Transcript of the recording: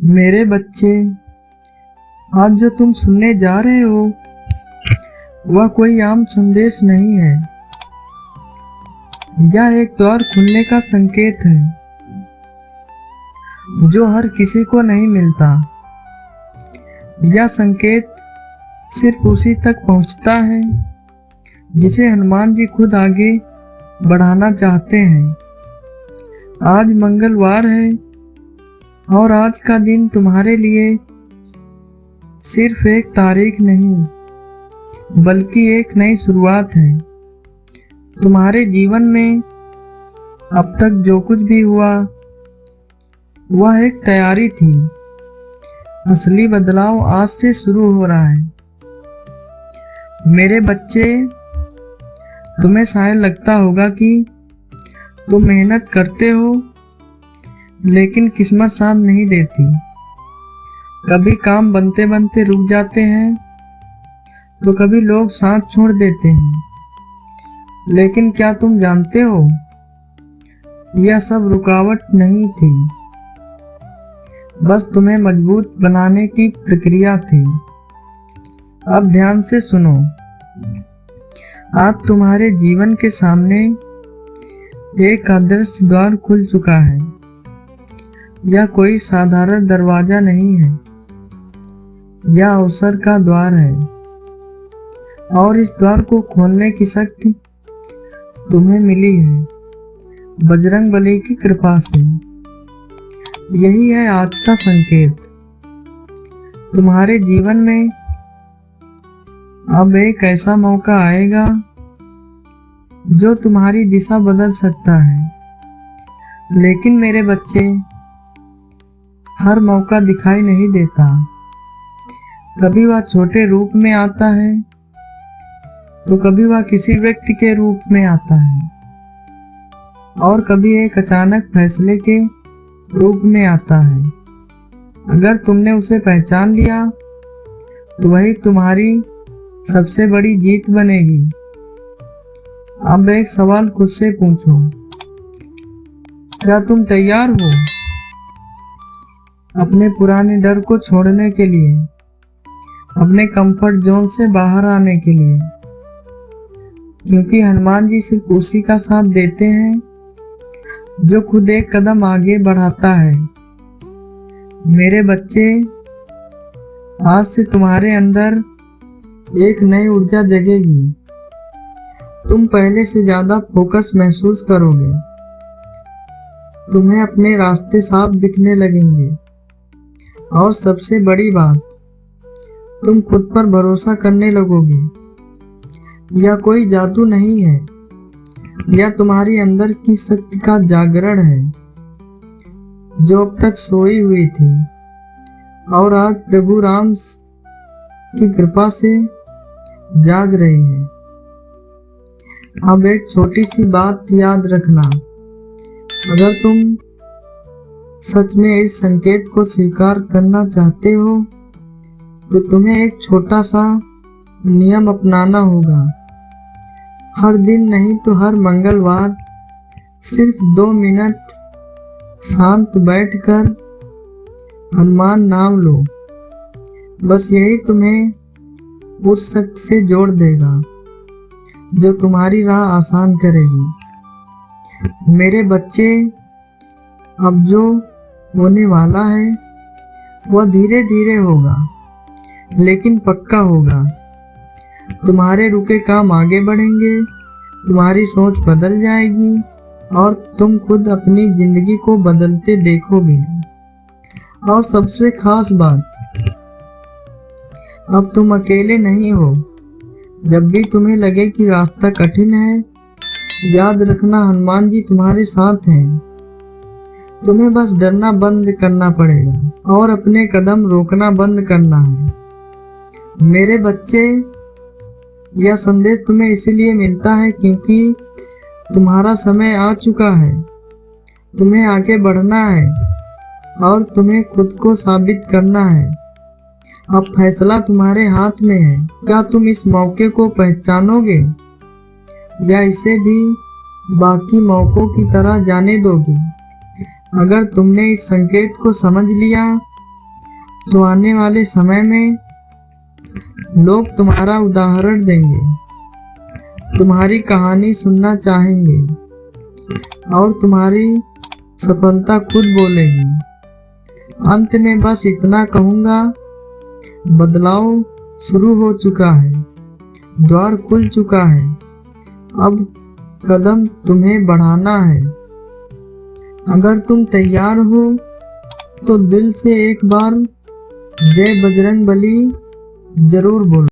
मेरे बच्चे, आज जो तुम सुनने जा रहे हो वह कोई आम संदेश नहीं है। यह एक द्वार खुलने का संकेत है जो हर किसी को नहीं मिलता। यह संकेत सिर्फ उसी तक पहुंचता है जिसे हनुमान जी खुद आगे बढ़ाना चाहते हैं। आज मंगलवार है और आज का दिन तुम्हारे लिए सिर्फ एक तारीख नहीं बल्कि एक नई शुरुआत है। तुम्हारे जीवन में अब तक जो कुछ भी हुआ वह एक तैयारी थी। असली बदलाव आज से शुरू हो रहा है। मेरे बच्चे, तुम्हें शायद लगता होगा कि तुम मेहनत करते हो लेकिन किस्मत साथ नहीं देती। कभी काम बनते बनते रुक जाते हैं तो कभी लोग साथ छोड़ देते हैं। लेकिन क्या तुम जानते हो, यह सब रुकावट नहीं थी, बस तुम्हें मजबूत बनाने की प्रक्रिया थी। अब ध्यान से सुनो। आज तुम्हारे जीवन के सामने एक आदर्श द्वार खुल चुका है। यह कोई साधारण दरवाजा नहीं है, यह अवसर का द्वार है और इस द्वार को खोलने की शक्ति तुम्हें मिली है बजरंगबली की कृपा से। यही है आज का संकेत। तुम्हारे जीवन में अब एक ऐसा मौका आएगा जो तुम्हारी दिशा बदल सकता है। लेकिन मेरे बच्चे, हर मौका दिखाई नहीं देता। कभी वह छोटे रूप में आता है तो कभी वह किसी व्यक्ति के रूप में आता है और कभी एक अचानक फैसले के रूप में आता है। अगर तुमने उसे पहचान लिया तो वही तुम्हारी सबसे बड़ी जीत बनेगी। अब एक सवाल खुद से पूछो, क्या तुम तैयार हो अपने पुराने डर को छोड़ने के लिए, अपने कंफर्ट जोन से बाहर आने के लिए? क्योंकि हनुमान जी सिर्फ उसी का साथ देते हैं जो खुद एक कदम आगे बढ़ाता है। मेरे बच्चे, आज से तुम्हारे अंदर एक नई ऊर्जा जगेगी। तुम पहले से ज्यादा फोकस महसूस करोगे। तुम्हें अपने रास्ते साफ दिखने लगेंगे और सबसे बड़ी बात, तुम खुद पर भरोसा करने लगोगे। यह कोई जादू नहीं है, यह तुम्हारी अंदर की शक्ति का जागरण है जो अब तक सोई हुई थी और आज प्रभु राम की कृपा से जाग रही है। अब एक छोटी सी बात याद रखना, अगर तुम सच में इस संकेत को स्वीकार करना चाहते हो तो तुम्हें एक छोटा सा नियम अपनाना होगा। हर दिन नहीं तो हर मंगलवार सिर्फ 2 मिनट शांत बैठकर हनुमान नाम लो। बस यही तुम्हें उस शक्ति से जोड़ देगा जो तुम्हारी राह आसान करेगी। मेरे बच्चे, अब जो होने वाला है वह धीरे धीरे होगा लेकिन पक्का होगा। तुम्हारे रुके काम आगे बढ़ेंगे, तुम्हारी सोच बदल जाएगी और तुम खुद अपनी जिंदगी को बदलते देखोगे। और सबसे खास बात, अब तुम अकेले नहीं हो। जब भी तुम्हें लगे कि रास्ता कठिन है, याद रखना हनुमान जी तुम्हारे साथ हैं। तुम्हें बस डरना बंद करना पड़ेगा और अपने कदम रोकना बंद करना है। मेरे बच्चे, यह संदेश तुम्हें इसलिए मिलता है क्योंकि तुम्हारा समय आ चुका है। तुम्हें आगे बढ़ना है और तुम्हें खुद को साबित करना है। अब फैसला तुम्हारे हाथ में है। क्या तुम इस मौके को पहचानोगे या इसे भी बाकी मौकों की तरह जाने दोगे? अगर तुमने इस संकेत को समझ लिया तो आने वाले समय में लोग तुम्हारा उदाहरण देंगे, तुम्हारी कहानी सुनना चाहेंगे और तुम्हारी सफलता खुद बोलेगी। अंत में बस इतना कहूँगा, बदलाव शुरू हो चुका है, द्वार खुल चुका है, अब कदम तुम्हें बढ़ाना है। अगर तुम तैयार हो तो दिल से एक बार जय बजरंग बली जरूर बोलो।